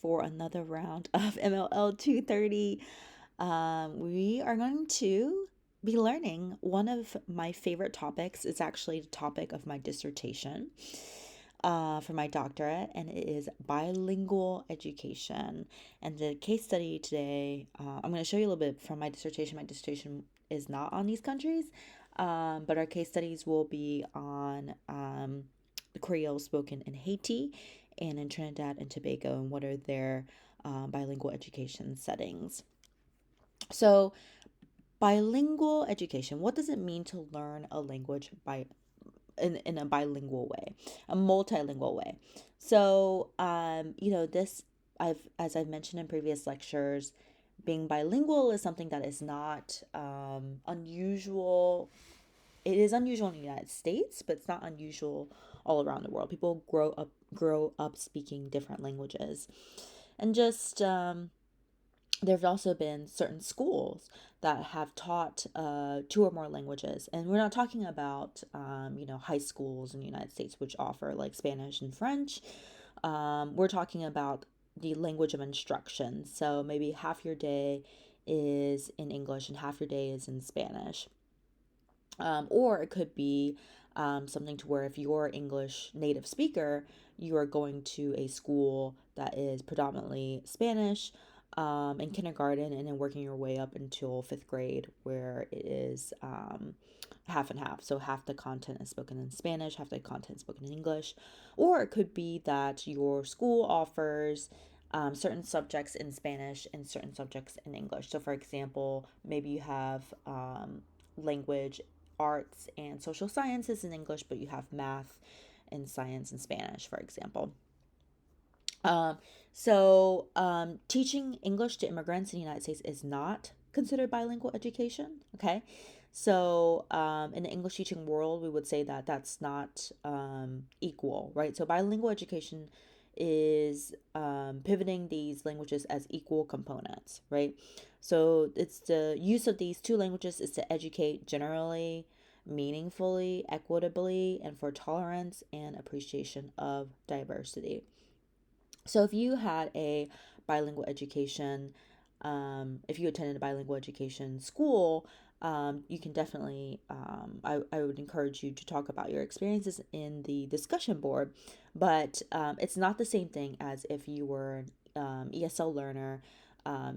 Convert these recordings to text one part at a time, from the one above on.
for another round of MLL 230. We are going to be learning one of my favorite topics. It's actually the topic of my dissertation for my doctorate, and it is bilingual education. And the case study today, I'm going to show you a little bit from my dissertation. My dissertation is not on these countries, but our case studies will be on the Creole spoken in Haiti and in Trinidad and Tobago, and what are their bilingual education settings. So, bilingual education, what does it mean to learn a language in a bilingual way, a multilingual way? So, this as I've mentioned in previous lectures, being bilingual is something that is not unusual. It is unusual in the United States, but it's not unusual all around the world. People grow up speaking different languages, and just there've also been certain schools that have taught two or more languages, and we're not talking about high schools in the United States which offer like Spanish and French. We're talking about the language of instruction. So maybe half your day is in English and half your day is in Spanish. Or it could be something to where if you're English native speaker, you are going to a school that is predominantly Spanish in kindergarten, and then working your way up until fifth grade, where it is half and half. So half the content is spoken in Spanish, half the content is spoken in English. Or it could be that your school offers certain subjects in Spanish and certain subjects in English. So, for example, maybe you have language, arts, and social sciences in English, but you have math and science in Spanish, for example. Um, Teaching English to immigrants in the United States is not considered bilingual education. Okay. So, in the English teaching world, we would say that that's not equal, right? So, bilingual education is pivoting these languages as equal components, right? So, it's the use of these two languages is to educate generally, meaningfully, equitably, and for tolerance and appreciation of diversity. So if you had a bilingual education, if you attended a bilingual education school, you can definitely, I would encourage you to talk about your experiences in the discussion board. But it's not the same thing as if you were an ESL learner,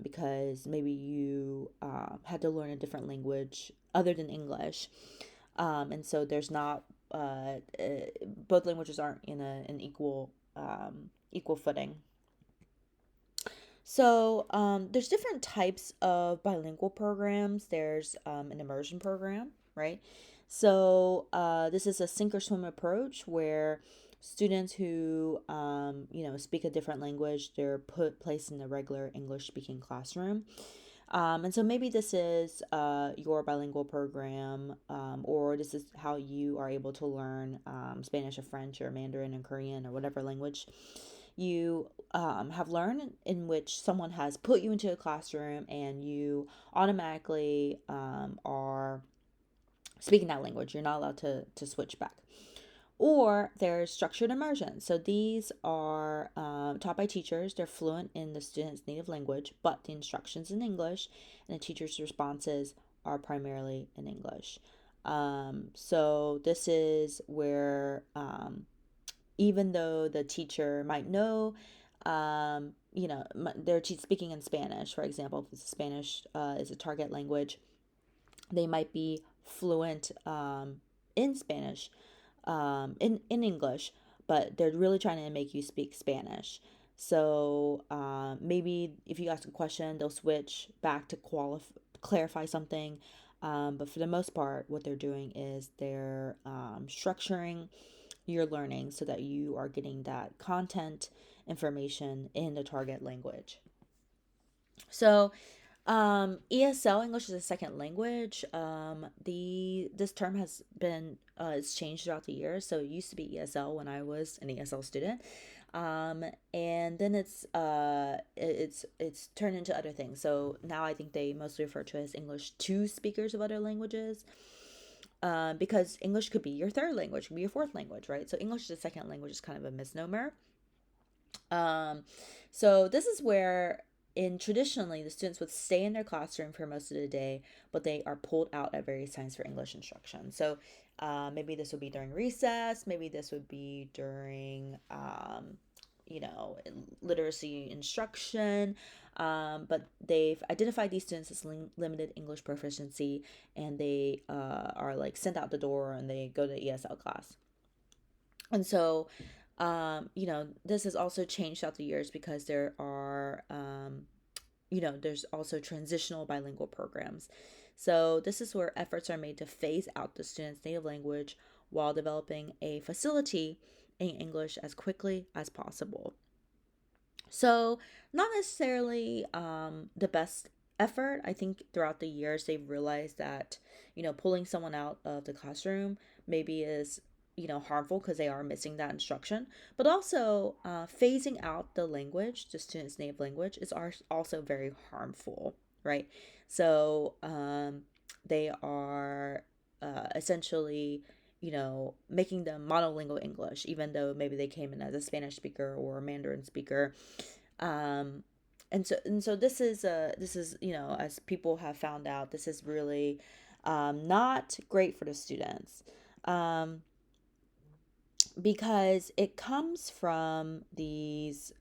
because maybe you had to learn a different language other than English. And so there's not, both languages aren't in an equal footing. So there's different types of bilingual programs. There's an immersion program, right? So this is a sink or swim approach where students who speak a different language, they're placed in the regular English speaking classroom. And so maybe this is your bilingual program, or this is how you are able to learn Spanish or French or Mandarin or Korean or whatever language you have learned, in which someone has put you into a classroom and you automatically are speaking that language. You're not allowed to switch back. Or there's structured immersion. So these are taught by teachers. They're fluent in the student's native language, but the instructions in English, and the teacher's responses are primarily in English. So this is where even though the teacher might know, they're speaking in Spanish, for example, if Spanish is a target language, they might be fluent in Spanish, in English, but they're really trying to make you speak Spanish. So maybe if you ask a question, they'll switch back to clarify something. But for the most part, what they're doing is they're structuring your learning so that you are getting that content information in the target language. So ESL, English as a second language. The this term has been it's changed throughout the years. So it used to be ESL when I was an ESL student, and then it's turned into other things. So now I think they mostly refer to it as English to speakers of other languages. Because English could be your third language, could be your fourth language, right? So English as a second language is kind of a misnomer. Um, so this is where in traditionally the students would stay in their classroom for most of the day, but they are pulled out at various times for English instruction. So maybe this would be during recess, maybe this would be during you know, literacy instruction. But they've identified these students as limited English proficiency, and they are like sent out the door and they go to ESL class. And so, you know, this has also changed throughout the years because there are, you know, there's also transitional bilingual programs. So, this is where efforts are made to phase out the student's native language while developing a facility in English as quickly as possible. So, not necessarily the best effort. I think throughout the years, they've realized that, you know, pulling someone out of the classroom maybe is, you know, harmful because they are missing that instruction. But also, phasing out the language, the student's native language, is also very harmful, right? So, they are essentially, you know, making them monolingual English, even though maybe they came in as a Spanish speaker or a Mandarin speaker. um and so this is, you know, as people have found out, this is really not great for the students, um because it comes from these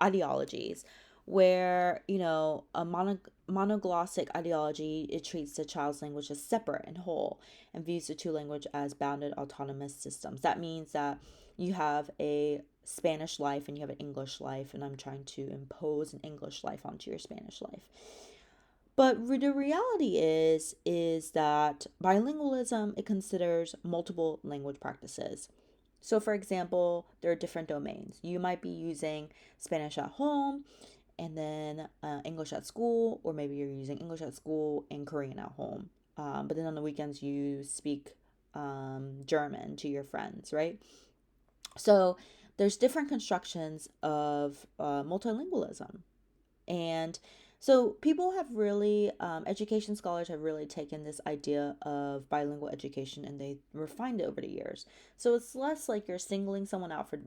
ideologies where, you know, a monoglossic ideology, it treats the child's language as separate and whole and views the two language as bounded autonomous systems. That means that you have a Spanish life and you have an English life, and I'm trying to impose an English life onto your Spanish life. But the reality is that bilingualism, it considers multiple language practices. So, for example, there are different domains. You might be using Spanish at home and then English at school, or maybe you're using English at school and Korean at home. But then on the weekends, you speak German to your friends, right? So, there's different constructions of multilingualism. And so people have really, education scholars have really taken this idea of bilingual education and they refined it over the years. So it's less like you're singling someone out for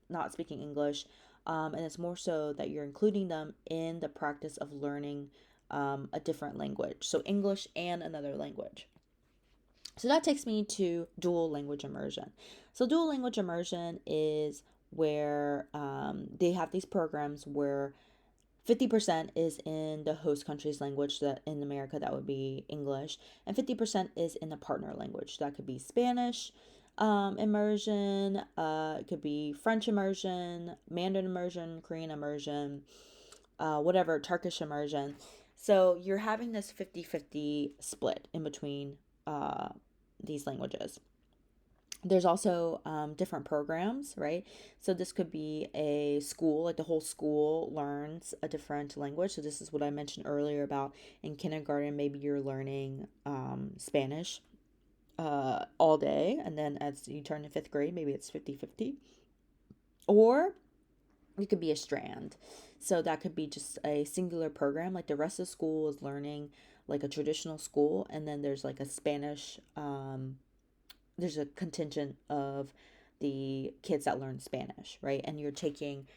not speaking English, and it's more so that you're including them in the practice of learning a different language. So English and another language. So that takes me to dual language immersion. So dual language immersion is where they have these programs where 50% is in the host country's language, that in America that would be English, and 50% is in the partner language. That could be Spanish immersion, it could be French immersion, Mandarin immersion, Korean immersion, whatever, Turkish immersion. So you're having this 50-50 split in between uh, these languages. There's also different programs, right? So this could be a school, like the whole school learns a different language. So this is what I mentioned earlier about in kindergarten, maybe you're learning Spanish all day. And then as you turn to fifth grade, maybe it's 50-50. Or it could be a strand. So that could be just a singular program. Like the rest of school is learning like a traditional school. And then there's like a Spanish there's a contingent of the kids that learn Spanish, right? And you're taking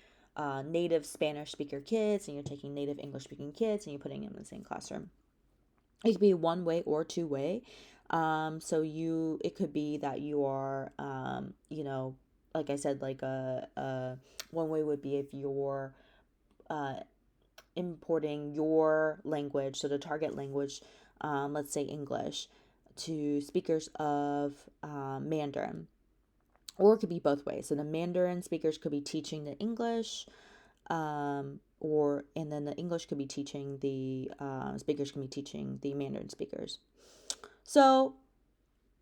native Spanish speaker kids and you're taking native English speaking kids and you're putting them in the same classroom. It could be one way or two way. So it could be that you are, you know, like I said, like one way would be if you're uh, importing your language, so the target language, let's say English, to speakers of Mandarin, or it could be both ways. So the Mandarin speakers could be teaching the English, or and then the English could be teaching the speakers can be teaching the Mandarin speakers. So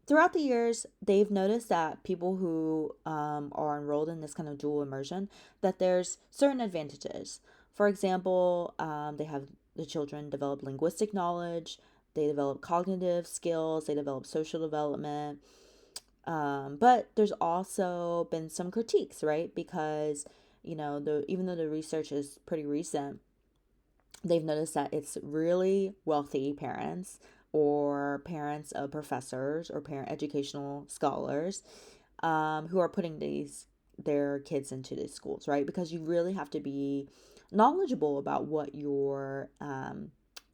throughout the years, they've noticed that people who are enrolled in this kind of dual immersion, that there's certain advantages. For example, they have the children develop linguistic knowledge, they develop cognitive skills, they develop social development. But there's also been some critiques, right? Because you know, even though the research is pretty recent, they've noticed that it's really wealthy parents or parents of professors or parent educational scholars who are putting their kids into these schools, right? Because you really have to be knowledgeable about what your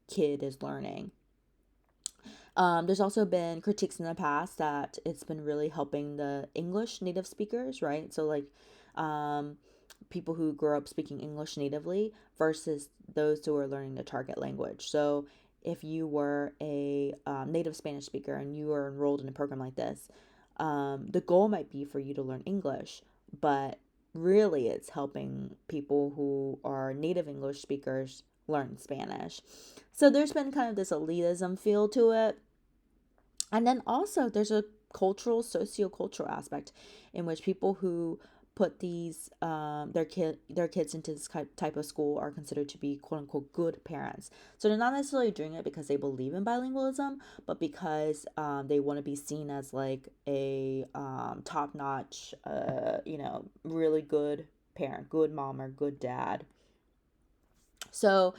kid is learning. There's also been critiques in the past that it's been really helping the English native speakers, right? So, like, um, people who grow up speaking English natively versus those who are learning the target language. So, if you were a native Spanish speaker and you are enrolled in a program like this, the goal might be for you to learn English, but really it's helping people who are native English speakers learn Spanish. So, there's been kind of this elitism feel to it, and then also there's a cultural, sociocultural aspect in which people who put these their kids into this type of school are considered to be quote unquote good parents. So they're not necessarily doing it because they believe in bilingualism, but because they want to be seen as like a top notch, really good parent, good mom or good dad. So,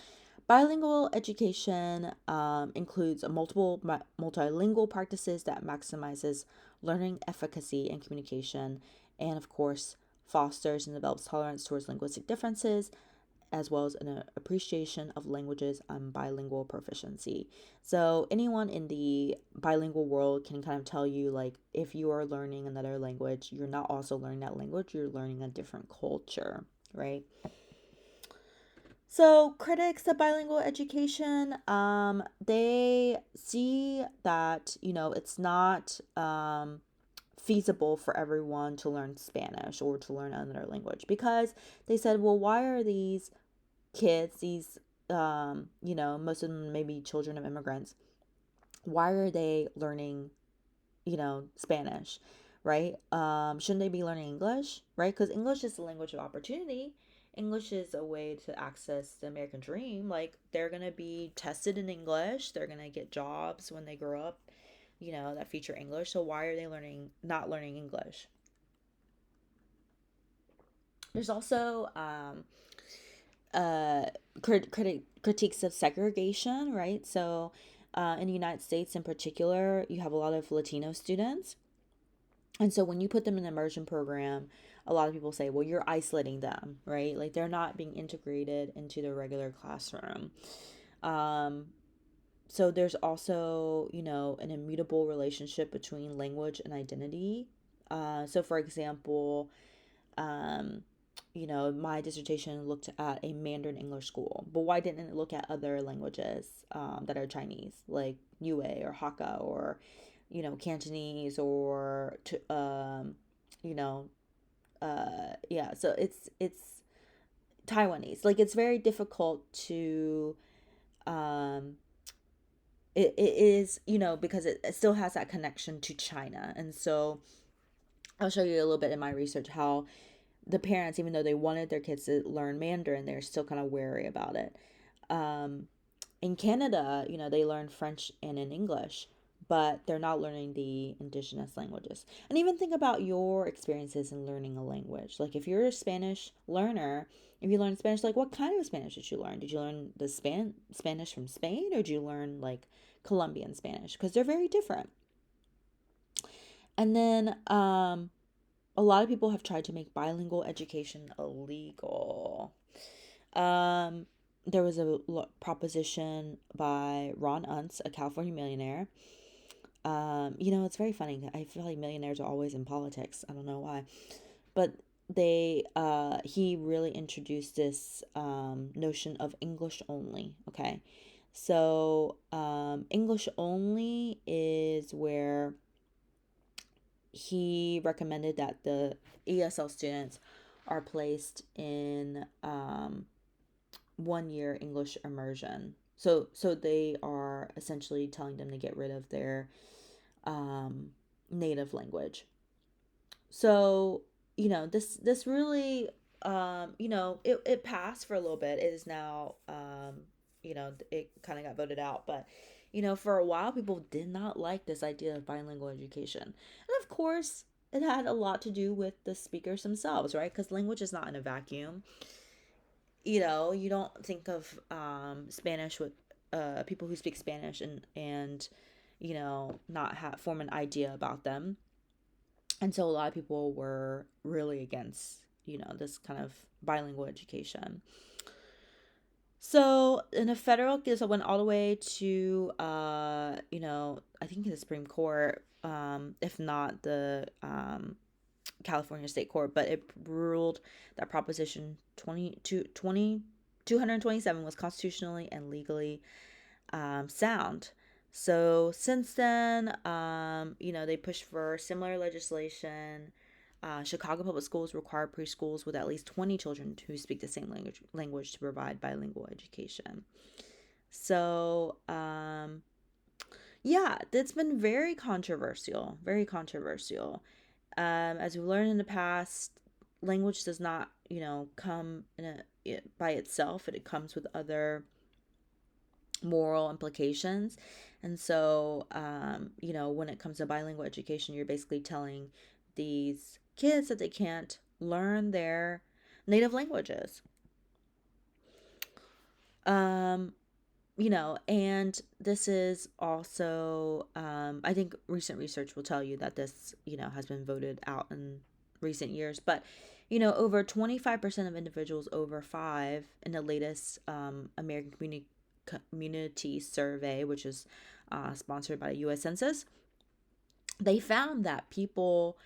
bilingual education includes multilingual practices that maximizes learning efficacy and communication, and of course, fosters and develops tolerance towards linguistic differences, as well as an appreciation of languages and bilingual proficiency. So, anyone in the bilingual world can kind of tell you, like, if you are learning another language, you're not also learning that language, you're learning a different culture, right? So critics of bilingual education, they see that it's not feasible for everyone to learn Spanish or to learn another language, because they said, well, why are these kids, these most of them maybe children of immigrants, why are they learning Spanish, right? Shouldn't they be learning English, right? Because English is the language of opportunity. English is a way to access the American dream. Like, they're going to be tested in English. They're going to get jobs when they grow up, that feature English. So why are they not learning English? There's also uh, critiques of segregation, right? So in the United States in particular, you have a lot of Latino students. And so when you put them in an immersion program, a lot of people say, well, you're isolating them, right? Like, they're not being integrated into the regular classroom. Um, so there's also, an immutable relationship between language and identity. So, for example, um, my dissertation looked at a Mandarin English school, but why didn't it look at other languages that are Chinese, like Yue or Hakka or, Cantonese or, you know, yeah. So it's Taiwanese. Like, it's very difficult to, um, it is, because it still has that connection to China, and so I'll show you a little bit in my research how the parents, even though they wanted their kids to learn Mandarin, they're still kind of wary about it. Um, in Canada, they learn French and in English, but they're not learning the indigenous languages. And even think about your experiences in learning a language. Like, if you're a Spanish learner, if you learn Spanish, like, what kind of Spanish did you learn? Did you learn the Spanish from Spain, or did you learn like Colombian Spanish? Because they're very different. And then a lot of people have tried to make bilingual education illegal. Um, there was a proposition by Ron Unz, a California millionaire. It's very funny. I feel like millionaires are always in politics. I don't know why, but he really introduced this notion of English only. Okay, so English only is where he recommended that the ESL students are placed in 1 year English immersion. So they are essentially telling them to get rid of their native language. So this really it passed for a little bit. It is now it kind of got voted out, but for a while people did not like this idea of bilingual education, and of course it had a lot to do with the speakers themselves, right? Because language is not in a vacuum. You don't think of Spanish with people who speak Spanish and not form an idea about them. And so a lot of people were really against, this kind of bilingual education. So in the federal case, I went all the way to, I think the Supreme Court, if not the California State Court, but it ruled that Proposition 227 was constitutionally and legally sound. So since then, they pushed for similar legislation. Chicago public schools require preschools with at least 20 children who speak the same language to provide bilingual education. So, yeah, it's been very controversial, very controversial. As we learned in the past, language does not, come by itself. It comes with other moral implications. And so, when it comes to bilingual education, you're basically telling these kids that they can't learn their native languages. Um, and this is also, I think recent research will tell you that this, has been voted out in recent years. But, over 25% of individuals over five in the latest American Community Survey, which is sponsored by the U.S. Census, they found that people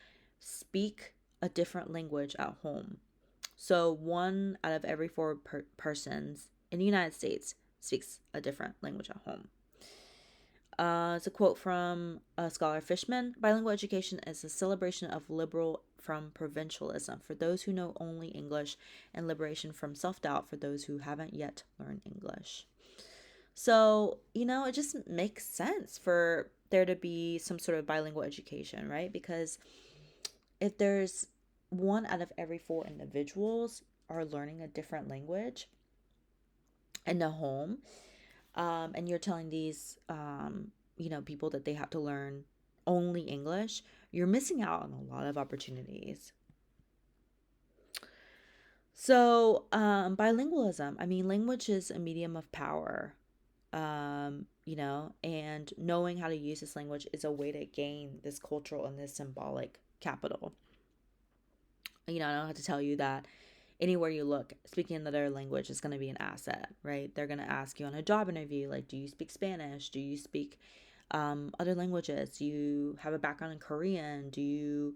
speak a different language at home. So one out of every four persons in the United States speaks a different language at home. It's a quote from scholar Fishman. Bilingual education is a celebration of liberal from provincialism for those who know only English, and liberation from self-doubt for those who haven't yet learned English. So, it just makes sense for there to be some sort of bilingual education, right? Because if there's one out of every four individuals are learning a different language in the home, and you're telling these, people that they have to learn only English, you're missing out on a lot of opportunities. So, bilingualism, I mean, language is a medium of power, and knowing how to use this language is a way to gain this cultural and this symbolic capital. I don't have to tell you that anywhere you look, speaking another language is going to be an asset, right? They're going to ask you on a job interview, like, do you speak Spanish? Do you speak other languages? Do you have a background in Korean? Do you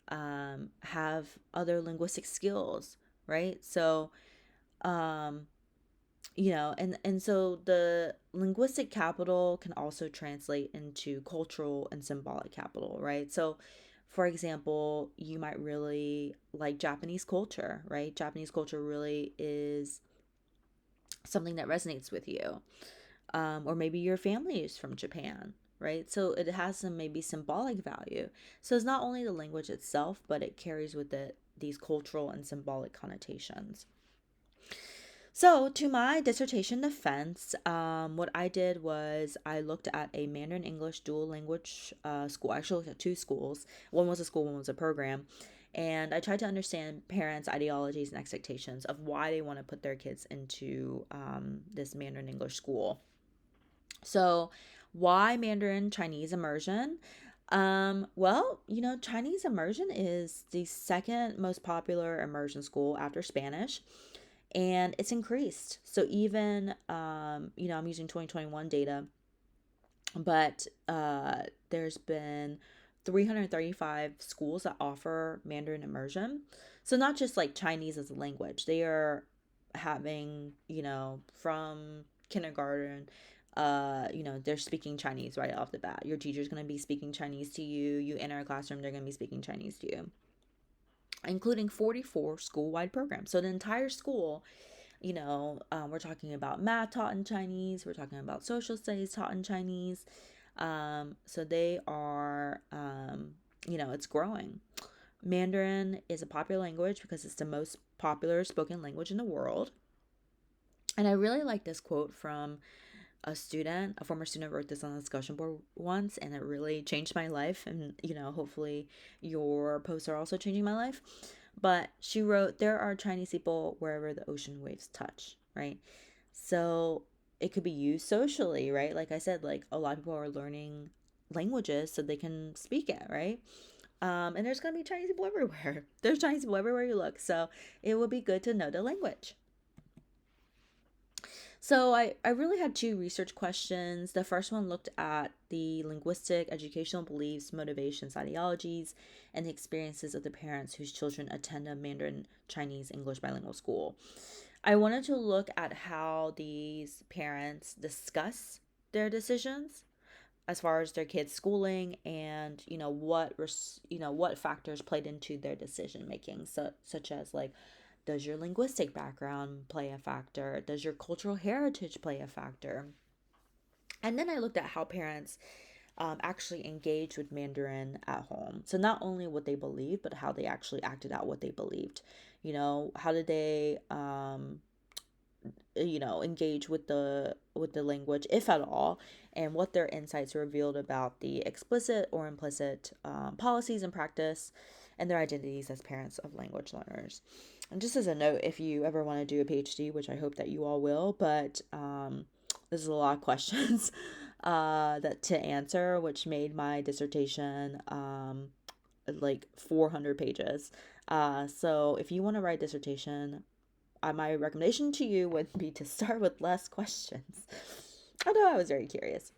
have other linguistic skills, right? So, um, and so the linguistic capital can also translate into cultural and symbolic capital, right? So, for example, you might really like Japanese culture, right? Japanese culture really is something that resonates with you. Or maybe your family is from Japan, right? So it has some maybe symbolic value. So it's not only the language itself, but it carries with it these cultural and symbolic connotations. So, to my dissertation defense, what I did was I looked at a Mandarin English dual language school. I actually looked at two schools. One was a school, one was a program. And I tried to understand parents' ideologies and expectations of why they want to put their kids into this Mandarin English school. So, why Mandarin Chinese immersion? Well, Chinese immersion is the second most popular immersion school after Spanish, and it's increased. So even I'm using 2021 data, but there's been 335 schools that offer Mandarin immersion. So not just like Chinese as a language, they are having from kindergarten. They're speaking Chinese right off the bat. Your teacher's going to be speaking Chinese to you. You enter a classroom, they're going to be speaking Chinese to you, including 44 school-wide programs. So the entire school, we're talking about math taught in Chinese. We're talking about social studies taught in Chinese. So they are, it's growing. Mandarin is a popular language because it's the most popular spoken language in the world. And I really like this quote from a former student wrote this on the discussion board once, and it really changed my life. And, hopefully your posts are also changing my life. But she wrote, there are Chinese people wherever the ocean waves touch, right? So it could be used socially, right? Like I said, like a lot of people are learning languages so they can speak it, right? And there's going to be Chinese people everywhere. There's Chinese people everywhere you look. So it would be good to know the language. So I really had two research questions. The first one looked at the linguistic, educational beliefs, motivations, ideologies, and the experiences of the parents whose children attend a Mandarin Chinese English bilingual school. I wanted to look at how these parents discuss their decisions as far as their kids' schooling, and what factors played into their decision making, such as like, does your linguistic background play a factor? Does your cultural heritage play a factor? And then I looked at how parents actually engage with Mandarin at home. So not only what they believed, but how they actually acted out what they believed. How did they engage with the language, if at all, and what their insights revealed about the explicit or implicit policies and practice, and their identities as parents of language learners. And just as a note, if you ever want to do a PhD, which I hope that you all will, but this is a lot of questions that to answer, which made my dissertation like 400 pages. So if you want to write dissertation, my recommendation to you would be to start with less questions. Although I was very curious.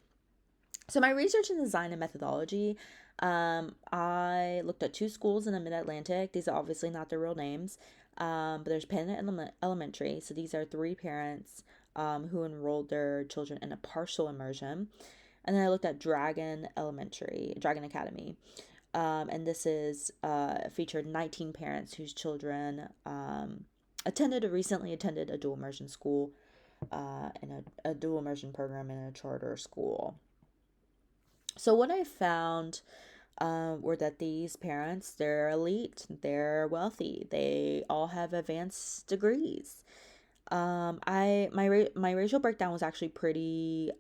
So my research in design and methodology, I looked at two schools in the Mid-Atlantic. These are obviously not their real names, but there's Penn Elementary. So these are three parents who enrolled their children in a partial immersion. And then I looked at Dragon Academy. And this is featured 19 parents whose children recently attended a dual immersion school, in a dual immersion program in a charter school. So what I found were that these parents, they're elite, they're wealthy, they all have advanced degrees. My racial breakdown was actually pretty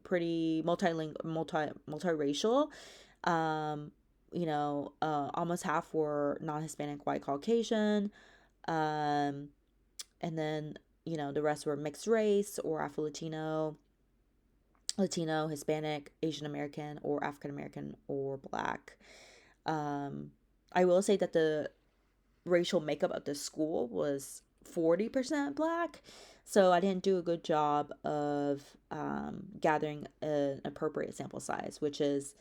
pretty multiracial. Almost half were non-Hispanic, white, Caucasian. Um, and then, the rest were mixed race or Latino, Hispanic, Asian American, or African American, or Black. I will say that the racial makeup of the school was 40% Black. So I didn't do a good job of gathering an appropriate sample size, which is,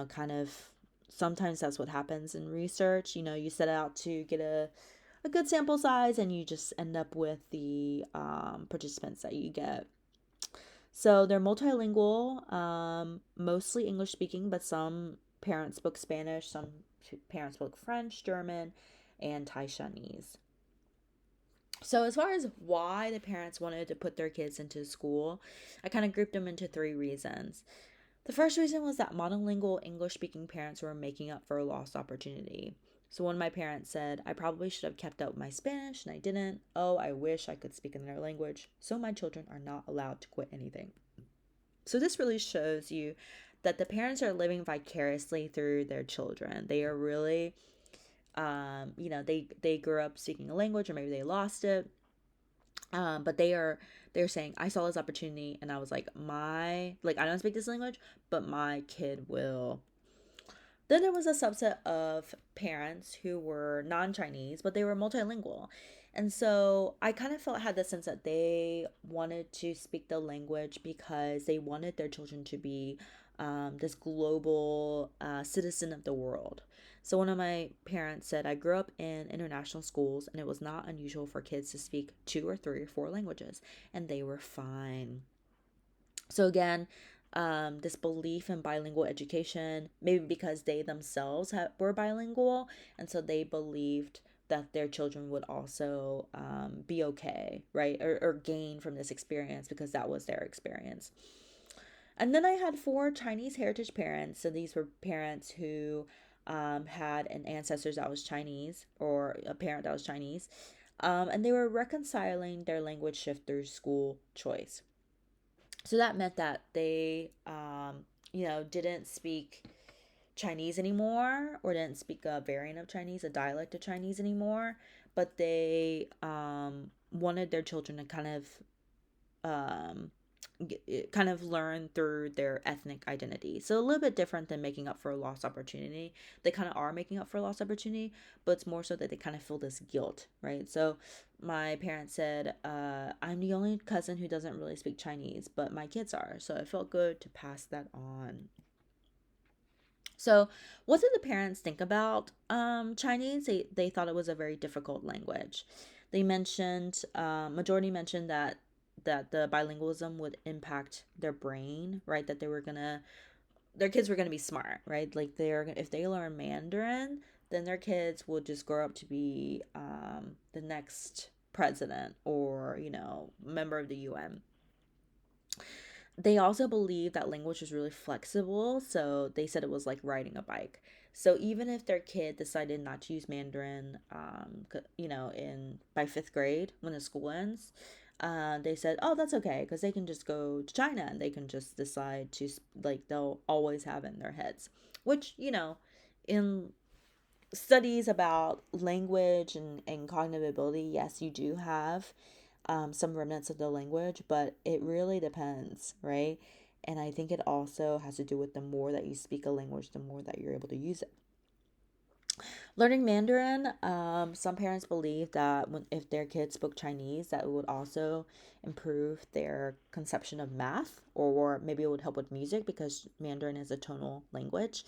kind of sometimes that's what happens in research. You set out to get a good sample size and you just end up with the participants that you get. So they're multilingual, mostly English speaking, but some parents spoke Spanish, some parents spoke French, German, and Taishanese. So as far as why the parents wanted to put their kids into school, I kind of grouped them into three reasons. The first reason was that monolingual English speaking parents were making up for a lost opportunity. So one of my parents said, I probably should have kept up with my Spanish and I didn't. Oh, I wish I could speak in their language. So my children are not allowed to quit anything. So this really shows you that the parents are living vicariously through their children. They are really, they grew up speaking a language, or maybe they lost it. But they're saying, I saw this opportunity and I was like, I don't speak this language, but my kid will. Then there was a subset of parents who were non-Chinese, but they were multilingual. And so I kind of had the sense that they wanted to speak the language because they wanted their children to be this global citizen of the world. So one of my parents said, I grew up in international schools and it was not unusual for kids to speak 2 or 3 or 4 languages, and they were fine. So again, this belief in bilingual education, maybe because they themselves were bilingual, and so they believed that their children would also be okay, right? Or gain from this experience because that was their experience. And then I had 4 Chinese heritage parents. So these were parents who had an ancestor that was Chinese, or a parent that was Chinese. And they were reconciling their language shift through school choice. So that meant that they, didn't speak Chinese anymore, or didn't speak a variant of Chinese, a dialect of Chinese anymore, but they wanted their children to kind of kind of learn through their ethnic identity. So a little bit different than making up for a lost opportunity. They kind of are making up for a lost opportunity, but it's more so that they kind of feel this guilt, right? So my parents said, I'm the only cousin who doesn't really speak Chinese, but my kids are. So it felt good to pass that on. So, what did the parents think about Chinese? They thought it was a very difficult language. They mentioned, majority mentioned that the bilingualism would impact their brain, right? That their kids were gonna be smart, right? Like if they learn Mandarin, then their kids will just grow up to be the next president or member of the UN. They also believe that language is really flexible, so they said it was like riding a bike. So even if their kid decided not to use Mandarin, in by fifth grade when the school ends, they said, oh, that's okay, because they can just go to China and they can just decide to, like, they'll always have it in their heads, which, in studies about language and cognitive ability, yes, you do have some remnants of the language, but it really depends, right? And I think it also has to do with the more that you speak a language, the more that you're able to use it. Learning Mandarin, some parents believe that if their kids spoke Chinese, that it would also improve their conception of math, or maybe it would help with music because Mandarin is a tonal language.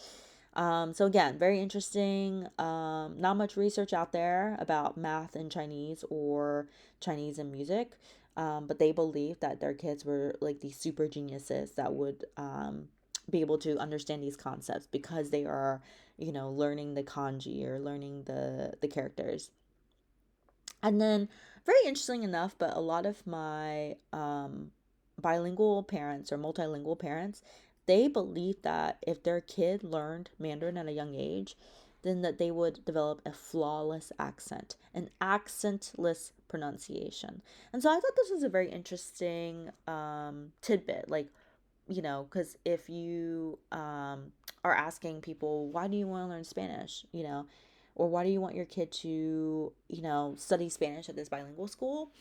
So again, very interesting. Not much research out there about math and Chinese or Chinese and music. But they believe that their kids were like these super geniuses that would be able to understand these concepts because they are, learning the kanji or learning the characters. And then, very interesting enough, but a lot of my bilingual parents or multilingual parents, they believe that if their kid learned Mandarin at a young age, then that they would develop a flawless accent, an accentless pronunciation. And so I thought this was a very interesting tidbit. Like, because if you are asking people, why do you want to learn Spanish, or why do you want your kid to, study Spanish at this bilingual school?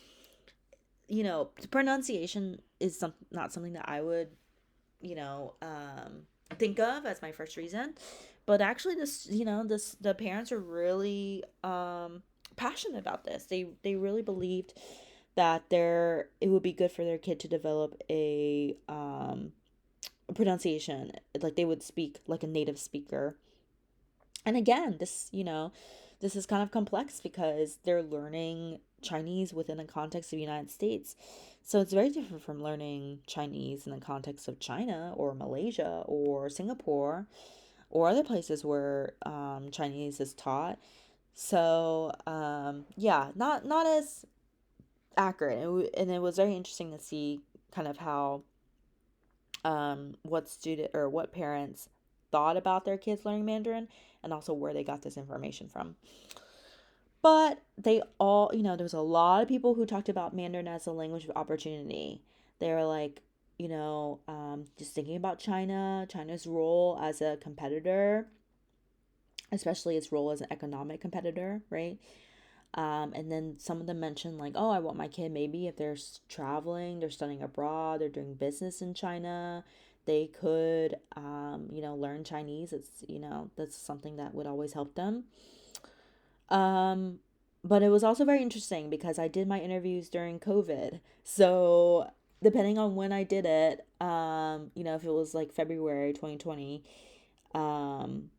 Pronunciation is not something that I would, think of as my first reason. But actually, the parents are really passionate about this. They really believed that it would be good for their kid to develop a pronunciation, like they would speak like a native speaker. And again, this is kind of complex because they're learning Chinese within the context of the United States. So it's very different from learning Chinese in the context of China or Malaysia or Singapore or other places where Chinese is taught. So yeah, not as accurate. And it was very interesting to see kind of how what parents thought about their kids learning Mandarin and also where they got this information from. But they all, there was a lot of people who talked about Mandarin as a language of opportunity. They were like, just thinking about China's role as a competitor, especially its role as an economic competitor, right? And then some of them mentioned like, oh, I want my kid maybe if they're traveling, they're studying abroad, they're doing business in China, they could, learn Chinese. It's, that's something that would always help them. Um, but it was also very interesting because I did my interviews during COVID. So depending on when I did it, if it was like February 2020, um,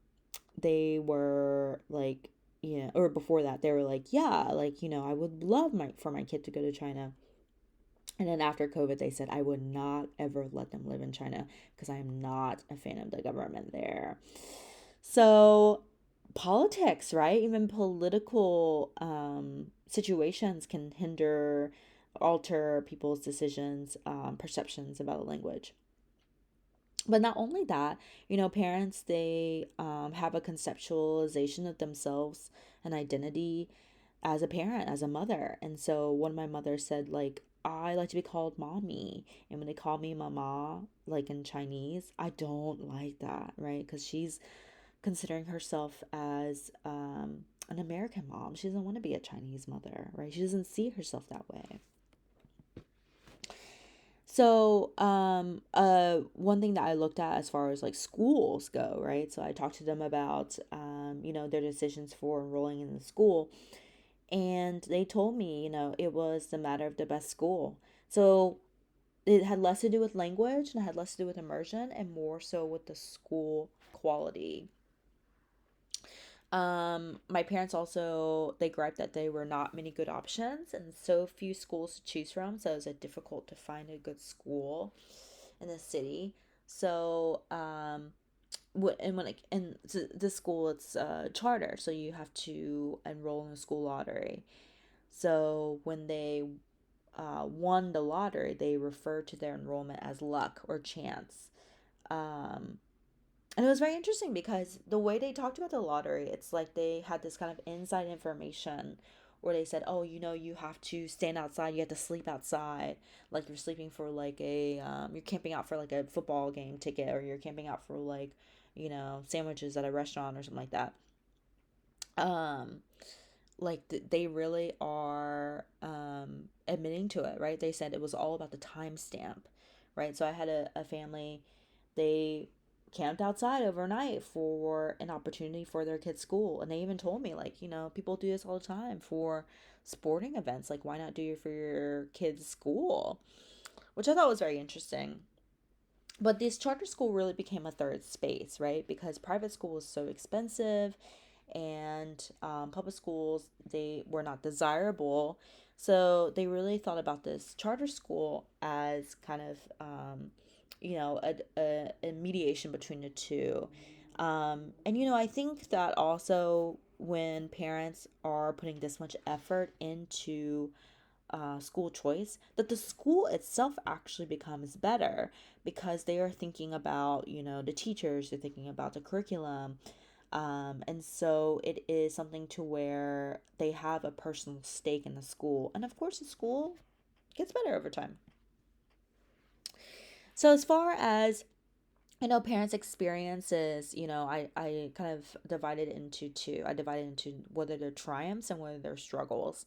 they were like, or before that, they were like, yeah, like, I would love for my kid to go to China. And then after COVID, they said, I would not ever let them live in China because I am not a fan of the government there. So, politics, right? Even political situations can alter people's decisions, perceptions about a language. But not only that, parents, they have a conceptualization of themselves and identity as a parent, as a mother. And so one of my mothers said, like, I like to be called mommy. And when they call me mama, like in Chinese, I don't like that, right? Because she's considering herself as an American mom. She doesn't want to be a Chinese mother, right? She doesn't see herself that way. One thing that I looked at as far as like schools go, right? So I talked to them about, their decisions for enrolling in the school, and they told me, it was the matter of the best school. So it had less to do with language and it had less to do with immersion and more so with the school quality. My parents also, they griped that there were not many good options and so few schools to choose from, so it was difficult to find a good school in the city. So, and when it, and this school, it's charter, so you have to enroll in a school lottery. So when they won the lottery, they refer to their enrollment as luck or chance. Um, and it was very interesting because the way they talked about the lottery, it's like they had this kind of inside information where they said, oh, you have to stand outside, you have to sleep outside. Like you're sleeping for like you're camping out for like a football game ticket, or you're camping out for like, sandwiches at a restaurant or something like that. Um, they really are admitting to it, right? They said it was all about the timestamp, right? So I had a family, they camped outside overnight for an opportunity for their kids' school. And they even told me, like, people do this all the time for sporting events. Like, why not do it for your kids' school? Which I thought was very interesting. But this charter school really became a third space, right? Because private school was so expensive and public schools, they were not desirable. So they really thought about this charter school as kind of, a mediation between the two. And, I think that also when parents are putting this much effort into school choice, that the school itself actually becomes better because they are thinking about, the teachers, they're thinking about the curriculum. And so it is something to where they have a personal stake in the school. And of course, the school gets better over time. So, as far as parents' experiences, I kind of divided into two. I divided into whether they're triumphs and whether they're struggles.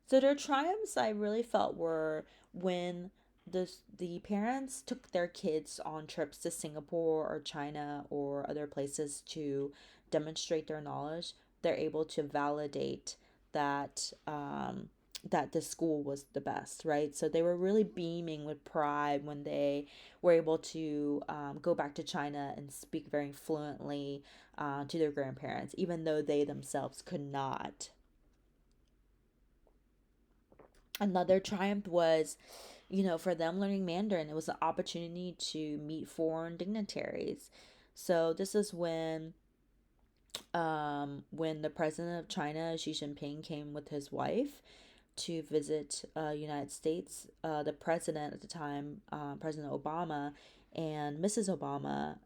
So their triumphs I really felt were when the parents took their kids on trips to Singapore or China or other places to demonstrate their knowledge. They're able to validate that that the school was the best, right? So they were really beaming with pride when they were able to go back to China and speak very fluently to their grandparents, even though they themselves could not. Another triumph was, for them learning Mandarin, it was an opportunity to meet foreign dignitaries. So this is when the president of China, Xi Jinping, came with his wife to visit United States. The president at the time, President Obama, and Mrs. Obama.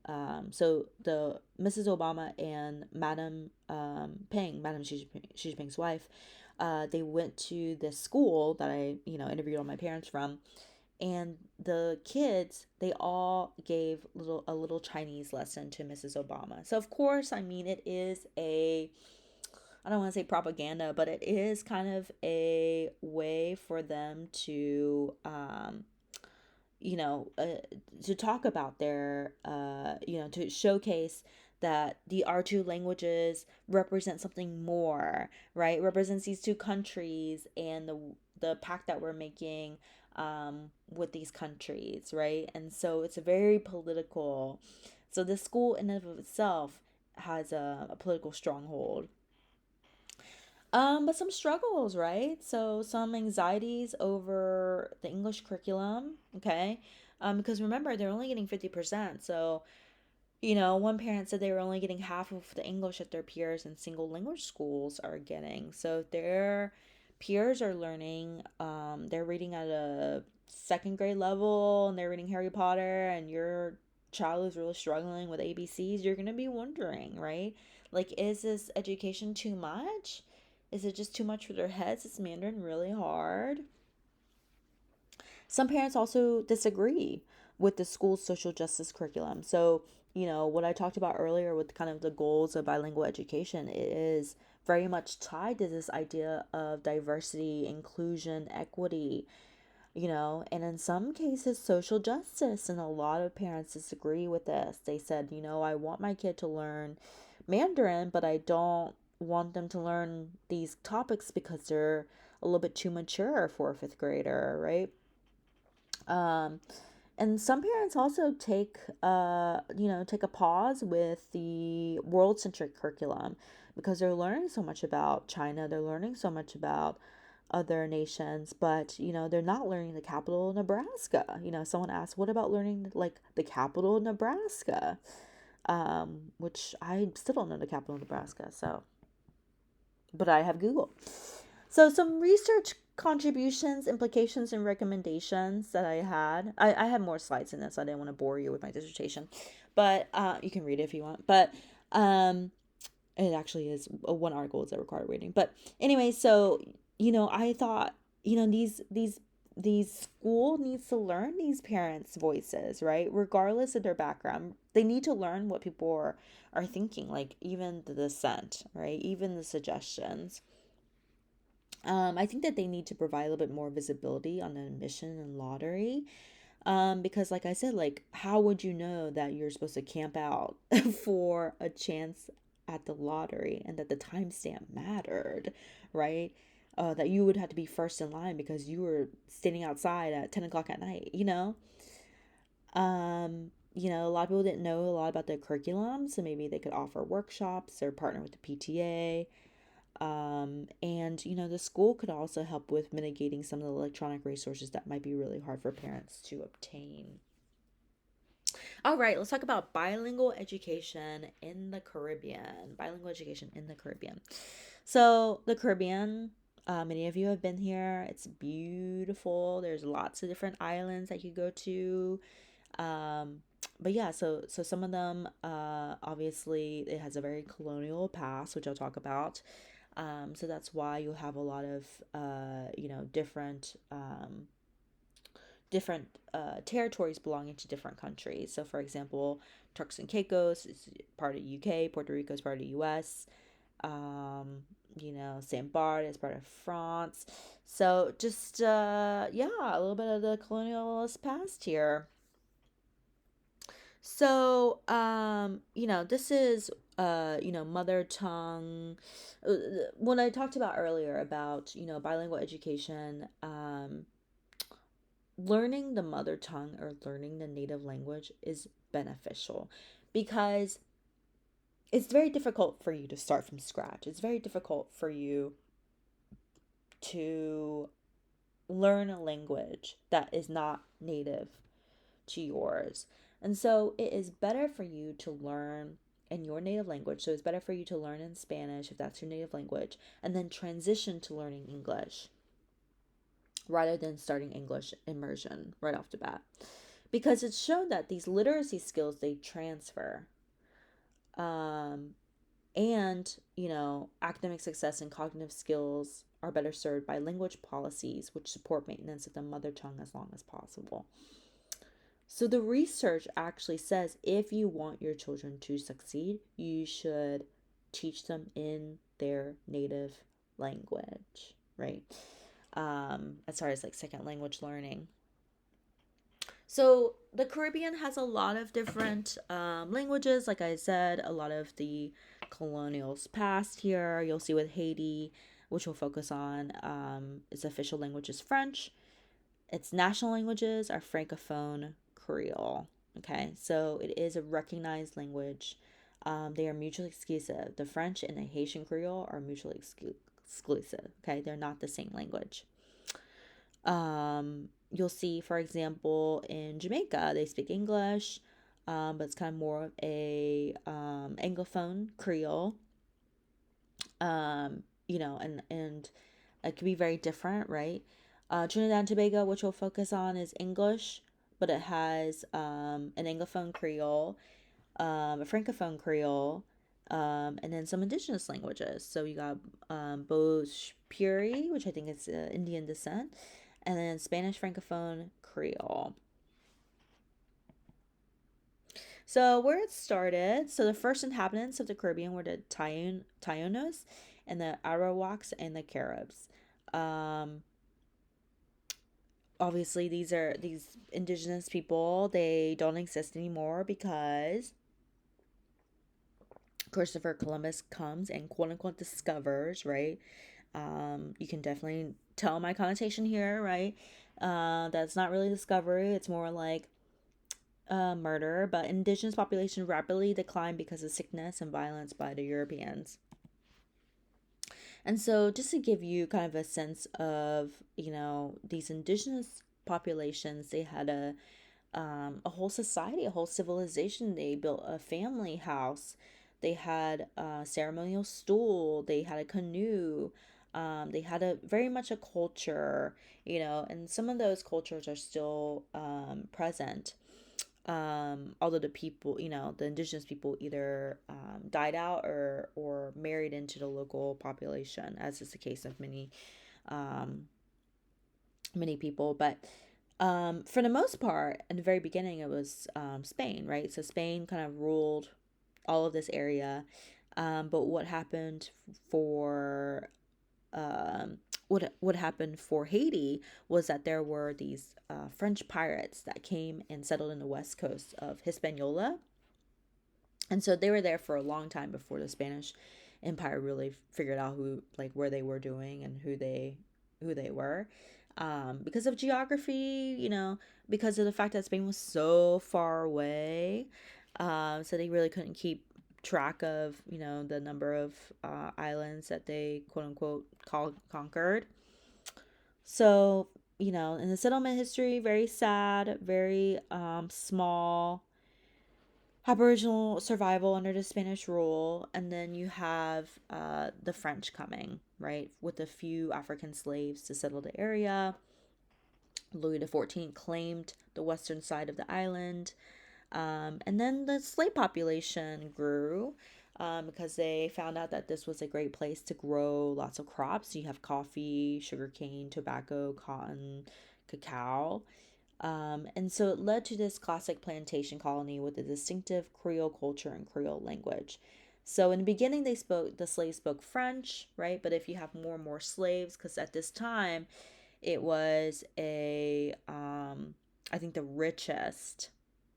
So the Mrs. Obama and Madam Peng, Madam Xi Jinping's wife, they went to this school that I interviewed all my parents from, and the kids, they all gave a little Chinese lesson to Mrs. Obama. So of course, I mean, it is a, I don't want to say propaganda, but it is kind of a way for them to you know, uh, to talk about to showcase that the our two languages represent something more, right? Represents these two countries and the pact that we're making with these countries, right? And so it's a very political. So the school in and of itself has a political stronghold. But some struggles, right? So some anxieties over the English curriculum, okay? Because remember, they're only getting 50%. So, one parent said they were only getting half of the English that their peers in single language schools are getting. So if their peers are learning, they're reading at a second grade level and they're reading Harry Potter, and your child is really struggling with ABCs, you're going to be wondering, right? Like, is this education too much? Is it just too much for their heads? Is Mandarin really hard? Some parents also disagree with the school's social justice curriculum. So, what I talked about earlier with kind of the goals of bilingual education, it is very much tied to this idea of diversity, inclusion, equity. And in some cases, social justice. And a lot of parents disagree with this. They said, I want my kid to learn Mandarin, but I don't want them to learn these topics because they're a little bit too mature for a fifth grader, right? Um, and some parents also take a pause with the world centric curriculum because they're learning so much about China, they're learning so much about other nations, but they're not learning the capital of Nebraska. Someone asked, what about learning like the capital of Nebraska? Which I still don't know the capital of Nebraska, so but I have Google. So some research contributions, implications, and recommendations that I had. I have more slides in this. I didn't want to bore you with my dissertation, but you can read it if you want. But it actually is one article is a required reading. But anyway, so I thought these school needs to learn these parents' voices, right? Regardless of their background, they need to learn what people are thinking, like even the dissent, right? Even the suggestions. I think that they need to provide a little bit more visibility on the admission and lottery. Because like I said, like how would you know that you're supposed to camp out for a chance at the lottery and that the timestamp mattered, right? That you would have to be first in line because you were standing outside at 10 o'clock at night, a lot of people didn't know a lot about the curriculum, so maybe they could offer workshops or partner with the PTA. And the school could also help with mitigating some of the electronic resources that might be really hard for parents to obtain. All right, let's talk about bilingual education in the Caribbean. Bilingual education in the Caribbean. So, the Caribbean, many of you have been here. It's beautiful. There's lots of different islands that you go to. Um, but yeah, so some of them, obviously, it has a very colonial past, which I'll talk about. So that's why you'll have a lot of, different territories belonging to different countries. So, for example, Turks and Caicos is part of UK, Puerto Rico is part of the US, Saint Barth is part of France. So, just, yeah, a little bit of the colonialist past here. So, this is, mother tongue. What I talked about earlier about, bilingual education, learning the mother tongue or learning the native language is beneficial because it's very difficult for you to start from scratch. It's very difficult for you to learn a language that is not native to yours. And so it is better for you to learn in your native language. So it's better for you to learn in Spanish if that's your native language and then transition to learning English rather than starting English immersion right off the bat. Because it's shown that these literacy skills they transfer. Um, and, academic success and cognitive skills are better served by language policies which support maintenance of the mother tongue as long as possible. So the research actually says if you want your children to succeed, you should teach them in their native language, right? As far as like second language learning. So the Caribbean has a lot of different languages. Like I said, a lot of the colonials past here. You'll see with Haiti, which we'll focus on, its official language is French. Its national languages are Francophone Creole. Okay, so it is a recognized language. They are mutually exclusive. The French and the Haitian Creole are mutually exclusive. Okay, they're not the same language. You'll see, for example, in Jamaica, they speak English, but it's kind of more of a Anglophone Creole. And it can be very different, right? Trinidad and Tobago, which we'll focus on, is English, but it has an Anglophone Creole, a Francophone Creole, and then some indigenous languages. So you got Bhojpuri, which I think is Indian descent, and then Spanish Francophone Creole. So where it started, so the first inhabitants of the Caribbean were the Taínos and the Arawaks and the Caribs. Um, Obviously, these indigenous people, they don't exist anymore because Christopher Columbus comes and quote unquote discovers, right? You can definitely tell my connotation here, right? That's not really discovery, it's more like murder, but indigenous population rapidly declined because of sickness and violence by the Europeans. And so, just to give you kind of a sense of, these indigenous populations, they had a whole society, a whole civilization. They built a family house. They had a ceremonial stool. They had a canoe. They had a very much a culture, and some of those cultures are still present. Although the people, the indigenous people either died out or married into the local population, as is the case of um, many people. But for the most part, in the very beginning, it was Spain, right? So Spain kind of ruled all of this area. But for um, what happened for Haiti was that there were these French pirates that came and settled in the west coast of Hispaniola, and so they were there for a long time before the Spanish Empire really figured out who, like, where they were doing and who they were. Because of geography, because of the fact that Spain was so far away, so they really couldn't keep track of the number of islands that they quote unquote conquered. So in the settlement history, very sad, very small Aboriginal survival under the Spanish rule, and then you have the French coming, right, with a few African slaves to settle the area. Louis XIV claimed the western side of the island, and then the slave population grew because they found out that this was a great place to grow lots of crops. You have coffee, sugarcane, tobacco, cotton, cacao. And so it led to this classic plantation colony with a distinctive Creole culture and Creole language. So in the beginning, the slaves spoke French, right? But if you have more and more slaves, because at this time it was I think the richest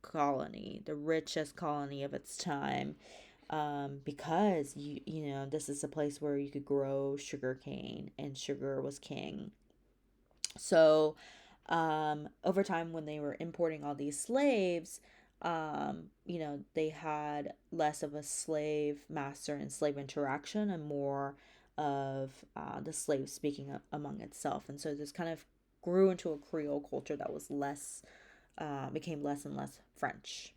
colony of its time, because this is a place where you could grow sugar cane and sugar was king. So, over time, when they were importing all these slaves, they had less of a slave master and slave interaction and more of the slave speaking among itself. And so this kind of grew into a Creole culture that was became less and less French.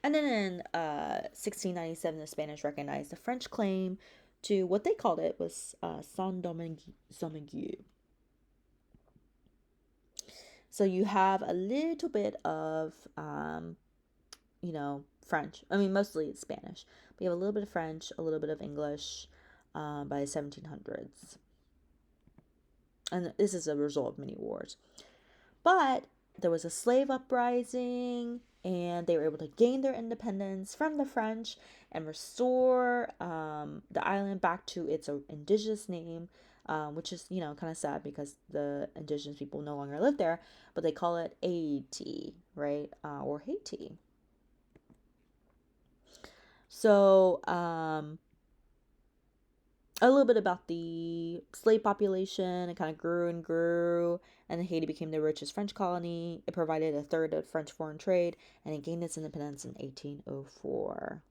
And then in 1697, the Spanish recognized the French claim to what they called it was Saint-Domingue. So you have a little bit of, French. I mean, mostly it's Spanish. But you have a little bit of French, a little bit of English by the 1700s. And this is a result of many wars. But there was a slave uprising, and they were able to gain their independence from the French and restore the island back to its indigenous name, which is, kind of sad because the indigenous people no longer live there, but they call it Haiti, right? Or Haiti. So, a little bit about the slave population. It kind of grew and grew, and then Haiti became the richest French colony. It provided a third of French foreign trade, and it gained its independence in 1804.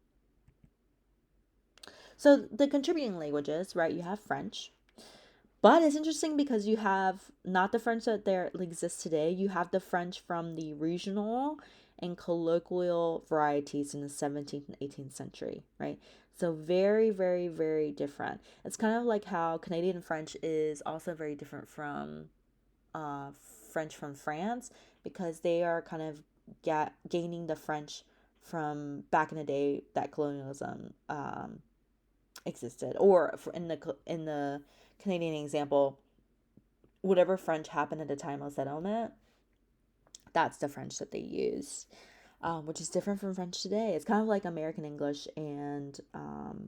So the contributing languages, right? You have French, but it's interesting because you have not the French that there exists today. You have the French from the regional and colloquial varieties in the 17th and 18th century, right? So very, very, very different. It's kind of like how Canadian French is also very different from uh, French from France because they are kind of gaining the French from back in the day that colonialism existed, or in the Canadian example, whatever French happened at the time of settlement, that's the French that they use, which is different from French today. It's kind of like American English and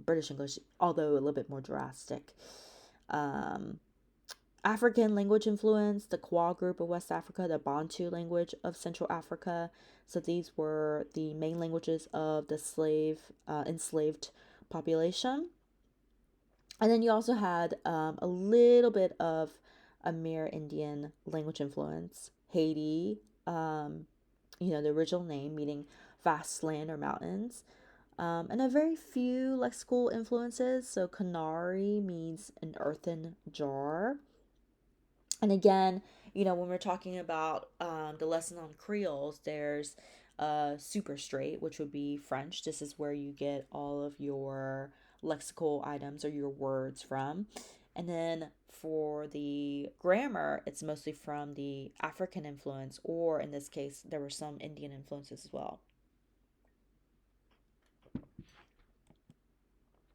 British English, although a little bit more drastic. Um, African language influence, the Kwa group of West Africa, the Bantu language of Central Africa. So these were the main languages of the enslaved population. And then you also had a little bit of Amerindian language influence. Haiti, the original name meaning vast land or mountains. And a very few lexical influences. So Canary means an earthen jar. And again, when we're talking about the lesson on Creoles, there's super straight, which would be French. This is where you get all of your lexical items or your words from. And then for the grammar, it's mostly from the African influence, or in this case, there were some Indian influences as well.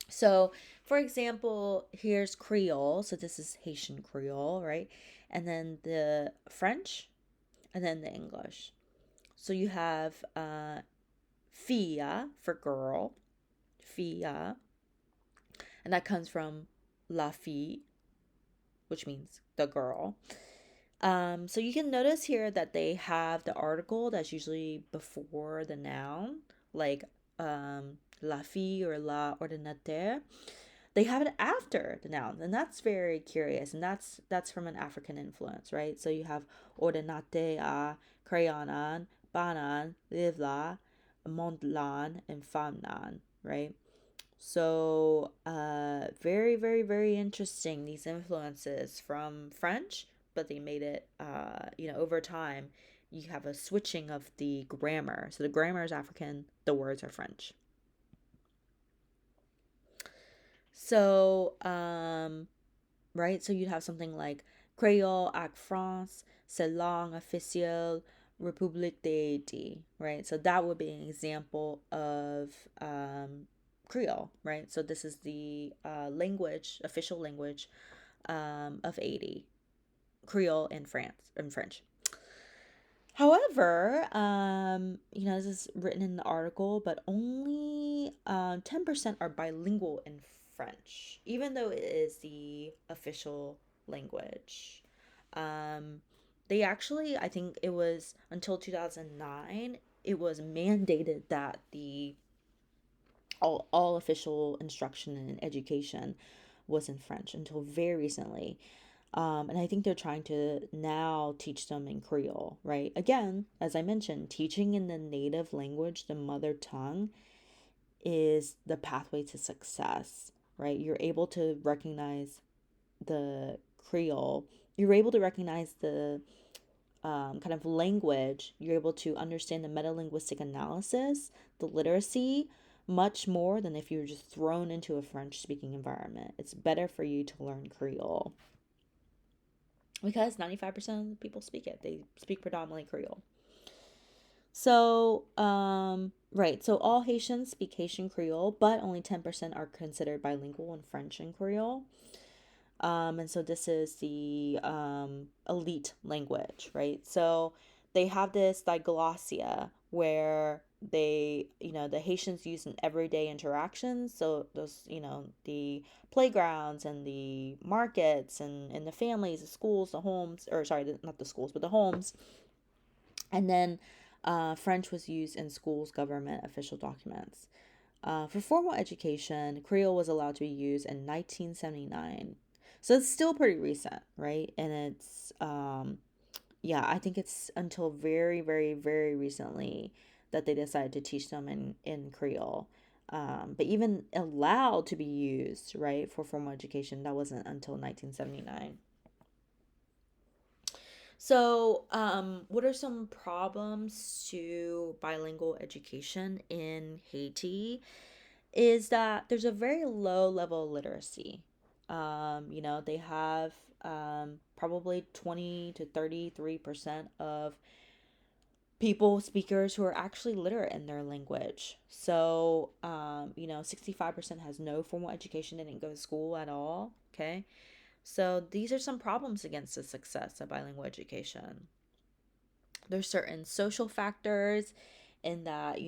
So, for example, here's Creole. So, this is Haitian Creole, right? And then the French, and then the English. So, you have fille for girl, fille, and that comes from la fille, which means the girl. So, you can notice here that they have the article that's usually before the noun, like la fille or la ordinateur. They have it after the noun, and that's very curious, and that's from an African influence, right? So you have ordinatea, crayonan, banan, livla, mondlan, and famnan, right? So very, very, very interesting, these influences from French, but they made it over time you have a switching of the grammar. So the grammar is African, the words are French. So, right? So you'd have something like Creole avec France, c'est langue officielle, République d'Haïti, right? So that would be an example of Creole, right? So this is the official language of Haiti, Creole in French. However, this is written in the article, but only 10% are bilingual in French, even though it is the official language. Um, they actually, I think it was until 2009, it was mandated that the all official instruction and education was in French until very recently. And I think they're trying to now teach them in Creole, right? Again, as I mentioned, teaching in the native language, the mother tongue, is the pathway to success, right? You're able to recognize the Creole, you're able to recognize the kind of language, you're able to understand the metalinguistic analysis, the literacy, much more than if you were just thrown into a French speaking environment. It's better for you to learn Creole because 95% of people speak it. They speak predominantly Creole. So, right. So all Haitians speak Haitian Creole, but only 10% are considered bilingual in French and Creole. And so this is the elite language, right? So they have this diglossia where the Haitians use in everyday interactions. So those, the playgrounds and the markets and the families, the schools, the homes, or sorry, not the schools, but the homes. And then French was used in schools, government, official documents. For formal education, Creole was allowed to be used in 1979. So it's still pretty recent, right? And it's, yeah, I think it's until very, very, very recently that they decided to teach them in Creole. But even allowed to be used, right, for formal education, that wasn't until 1979. So, what are some problems to bilingual education in Haiti? Is that there's a very low level of literacy. They have probably 20 to 33% of people, speakers who are actually literate in their language. So, 65% has no formal education, didn't go to school at all. Okay. So these are some problems against the success of bilingual education. There's certain social factors in that,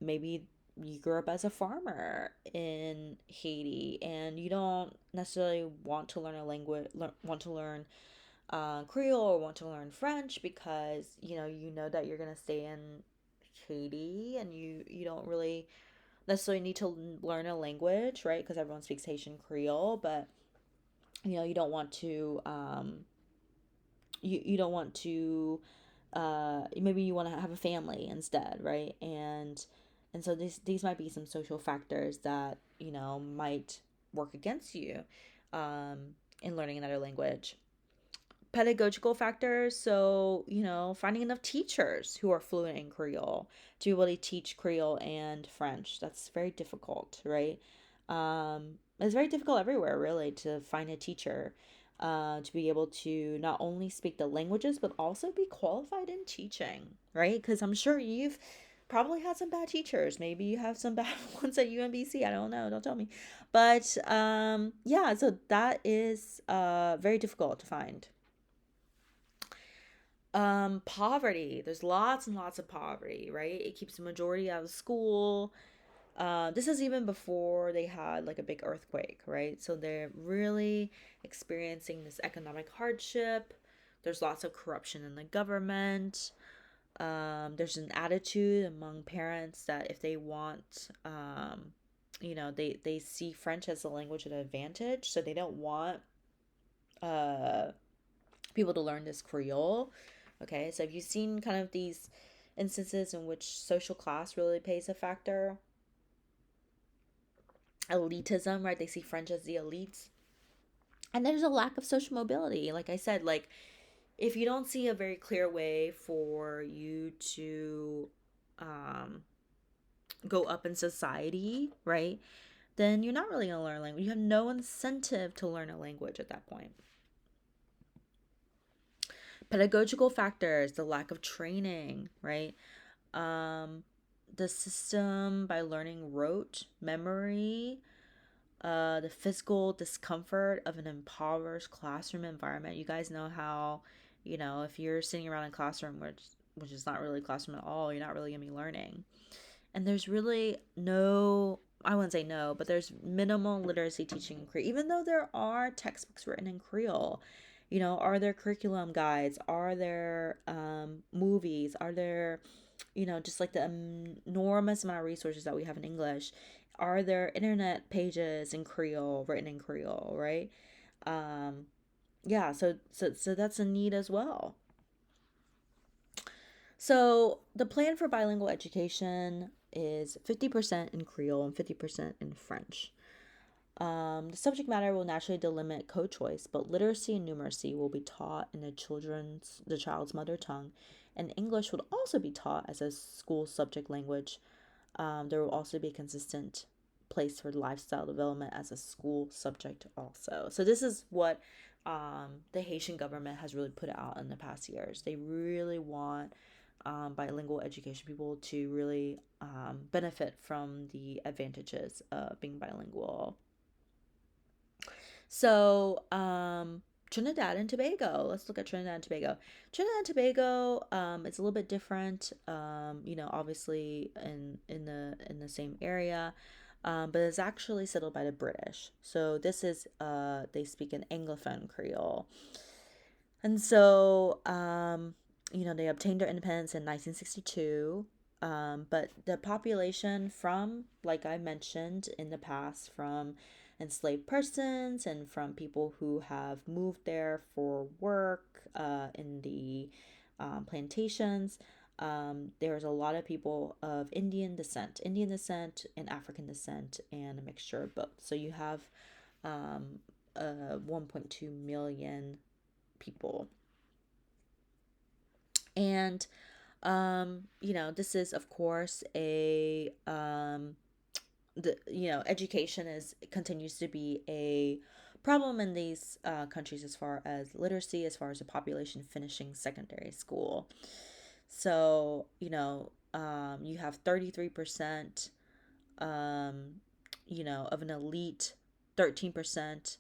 maybe you grew up as a farmer in Haiti and you don't necessarily want to learn a language, want to learn Creole or want to learn French because you know that you're gonna stay in Haiti and you don't really necessarily need to learn a language, right? Because everyone speaks Haitian Creole, but you don't want to you don't want to maybe you want to have a family instead, right? And so these might be some social factors that might work against you um, in learning another language. Pedagogical factors, so finding enough teachers who are fluent in Creole to be able to teach Creole and French. That's very difficult, right? It's very difficult everywhere, really, to find a teacher to be able to not only speak the languages but also be qualified in teaching, right? Because I'm sure you've probably had some bad teachers. Maybe you have some bad ones at UMBC. I don't know. Don't tell me. But yeah, so that is very difficult to find. Poverty. There's lots and lots of poverty, right? It keeps the majority out of school. This is even before they had like a big earthquake, right? So they're really experiencing this economic hardship. There's lots of corruption in the government. There's an attitude among parents that if they want, they see French as a language at an advantage, so they don't want uh, people to learn this Creole. Okay, so have you seen kind of these instances in which social class really plays a factor? Elitism, right? They see French as the elites. And there's a lack of social mobility. Like I said, like if you don't see a very clear way for you to um, go up in society, right? Then you're not really going to learn a language. You have no incentive to learn a language at that point. Pedagogical factors, the lack of training, right? Um, the system by learning rote memory, the physical discomfort of an impoverished classroom environment. You guys know how, if you're sitting around in a classroom, which is not really a classroom at all, you're not really gonna be learning. And there's really no, I wouldn't say no, but there's minimal literacy teaching in Creole, even though there are textbooks written in Creole. Are there curriculum guides? Are there movies? Are there, just like the enormous amount of resources that we have in English? Are there internet pages in Creole, written in Creole, right? Um, yeah, so that's a need as well. So the plan for bilingual education is 50% in Creole and 50% in French. The subject matter will naturally delimit co-choice, but literacy and numeracy will be taught in the child's mother tongue, and English would also be taught as a school subject language. There will also be a consistent place for lifestyle development as a school subject also. So this is what the Haitian government has really put out in the past years. They really want bilingual education people to really benefit from the advantages of being bilingual. So, Trinidad and Tobago. Let's look at Trinidad and Tobago. Trinidad and Tobago, it's a little bit different. Obviously in the same area, but it's actually settled by the British. So this is they speak an Anglophone Creole, and so they obtained their independence in 1962. But the population from, like I mentioned in the past, from enslaved persons and from people who have moved there for work in the plantations. There's a lot of people of Indian descent and African descent, and a mixture of both. So you have 1.2 million people. And this is of course a education is continues to be a problem in these countries as far as literacy, as far as the population finishing secondary school. So you have 33% of an elite, 13%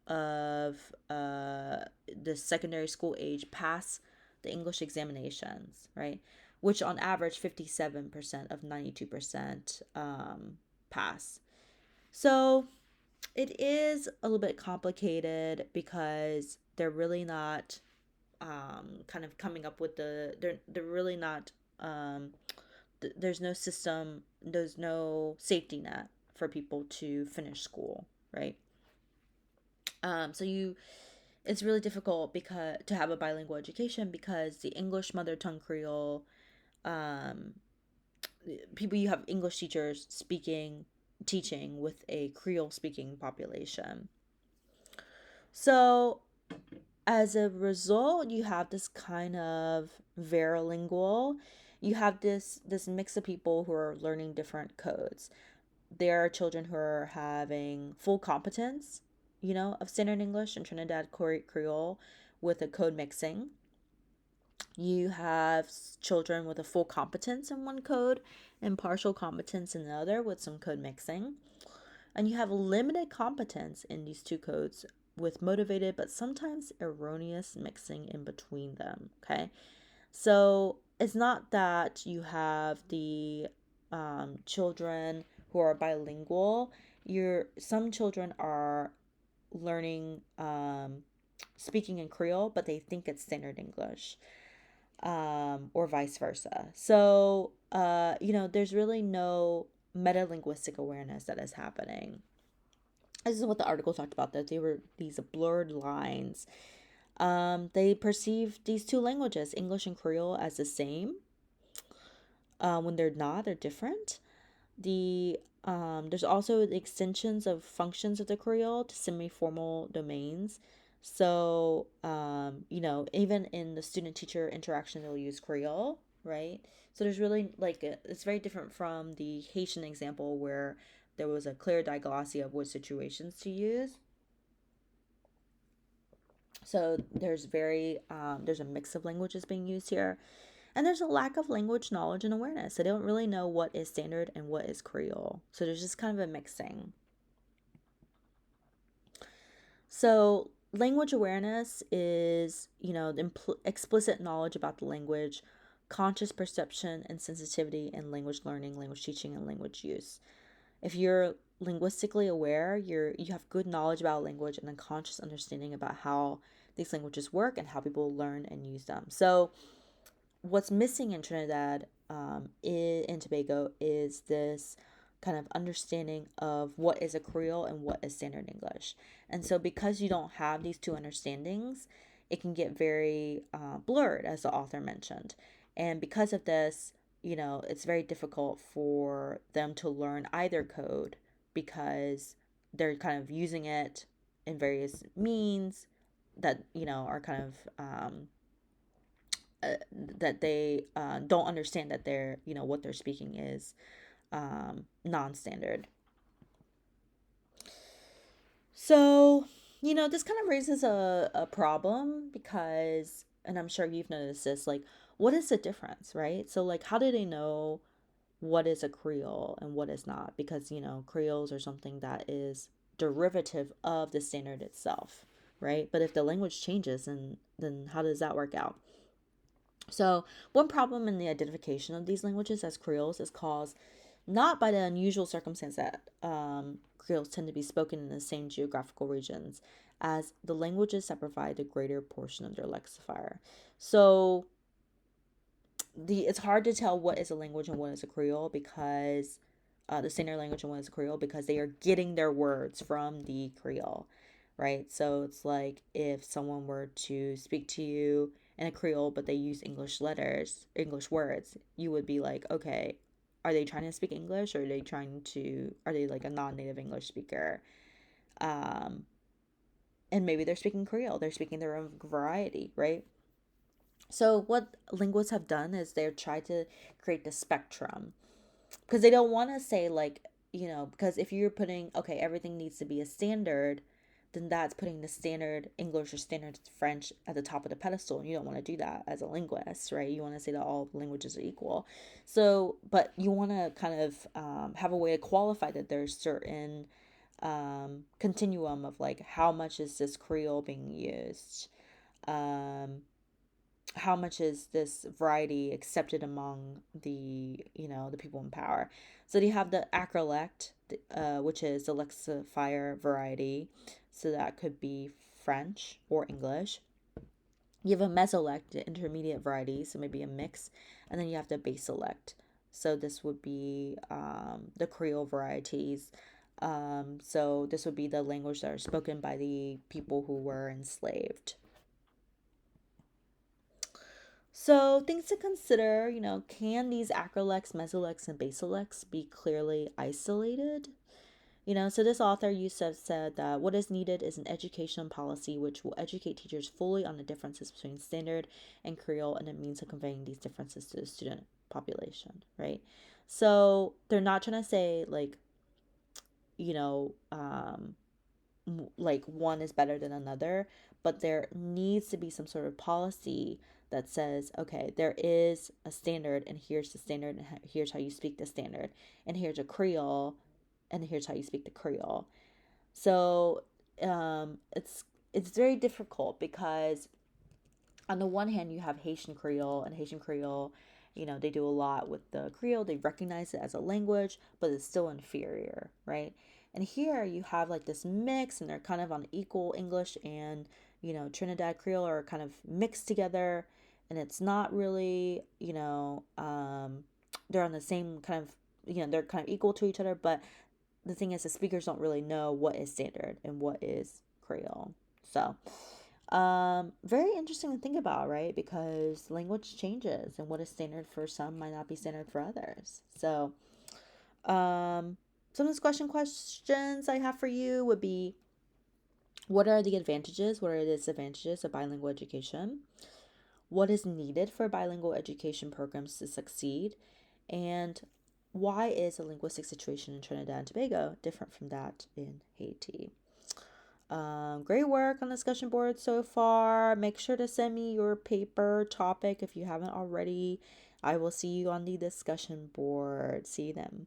of the secondary school age pass the English examinations, right? which on average 57% of 92% pass. So it is a little bit complicated because they're really not kind of coming up with they're really not there's no system, there's no safety net for people to finish school, right? So you it's really difficult because to have a bilingual education because the English mother tongue Creole, um, people you have English teachers teaching with a Creole speaking population. So as a result, you have this kind of verilingual. You have this mix of people who are learning different codes. There are children who are having full competence, of standard English and Trinidad Creole with a code mixing. You have children with a full competence in one code and partial competence in another with some code mixing. And you have limited competence in these two codes with motivated but sometimes erroneous mixing in between them. Okay. So it's not that you have the children who are bilingual. Some children are learning speaking in Creole, but they think it's standard English, or vice versa. So, there's really no meta linguistic awareness that is happening. This is what the article talked about, that they were these blurred lines. They perceive these two languages, English and Creole, as the same, when they're not, they're different. There's also the extensions of functions of the Creole to semi-formal domains. So, even in the student-teacher interaction, they'll use Creole, right? So there's really it's very different from the Haitian example where there was a clear diglossia of what situations to use. So there's a mix of languages being used here. And there's a lack of language knowledge and awareness. They don't really know what is standard and what is Creole. So there's just kind of a mixing. So language awareness is, explicit knowledge about the language, conscious perception and sensitivity in language learning, language teaching, and language use. If you're linguistically aware, you have good knowledge about language and a conscious understanding about how these languages work and how people learn and use them. So what's missing in Trinidad, in Tobago, is this kind of understanding of what is a Creole and what is standard English. And so, because you don't have these two understandings, it can get very blurred, as the author mentioned. And because of this, it's very difficult for them to learn either code because they're kind of using it in various means that, are kind of that they don't understand that what they're speaking is non-standard. So this kind of raises a problem because, and I'm sure you've noticed this, like, what is the difference, right? So, like, how do they know what is a Creole and what is not? Because Creoles are something that is derivative of the standard itself, right? But if the language changes, then how does that work out? So, one problem in the identification of these languages as Creoles is caused not by the unusual circumstance that Creoles tend to be spoken in the same geographical regions as the languages that provide the greater portion of their lexifier. So, it's hard to tell what is a language and what is a Creole because the standard language and what is a Creole because they are getting their words from the Creole, right? So it's like if someone were to speak to you in a Creole but they use English words, you would be like, okay, are they trying to speak English or are they like a non-native English speaker? Um, and maybe they're speaking Creole, they're speaking their own variety, right? So what linguists have done is they've tried to create the spectrum because they don't want to say like, because if you're putting, okay, everything needs to be a standard, then that's putting the standard English or standard French at the top of the pedestal. And you don't want to do that as a linguist, right? You want to say that all languages are equal. So, but you want to kind of have a way to qualify that there's certain continuum of like how much is this Creole being used. how much is this variety accepted among the, the people in power. So you have the acrolect, which is the lexifier variety, so that could be French or English. You have a mesolect, the intermediate variety, so maybe a mix, and then you have the baselect. So this would be the Creole varieties. So this would be the language that are spoken by the people who were enslaved. So things to consider, can these acrolects, mesolects, and baselects be clearly isolated? So this author Youssef said that what is needed is an education policy which will educate teachers fully on the differences between standard and Creole and the means of conveying these differences to the student population, right? So they're not trying to say you know, um, like one is better than another, but there needs to be some sort of policy that says, okay, there is a standard, and here's the standard, and here's how you speak the standard, and here's a Creole, and here's how you speak the Creole. So it's very difficult because on the one hand you have Haitian Creole, and Haitian Creole, they do a lot with the Creole. They recognize it as a language, but it's still inferior, right? And here you have like this mix, and they're kind of on equal. English and Trinidad Creole are kind of mixed together, and it's not really they're on the same kind of they're kind of equal to each other, but the thing is the speakers don't really know what is standard and what is Creole. So very interesting to think about, right? Because language changes, and what is standard for some might not be standard for others. So some questions I have for you would be, what are the advantages, what are the disadvantages of bilingual education? What is needed for bilingual education programs to succeed? And why is the linguistic situation in Trinidad and Tobago different from that in Haiti? Great work on the discussion board so far. Make sure to send me your paper topic if you haven't already. I will see you on the discussion board. See you then.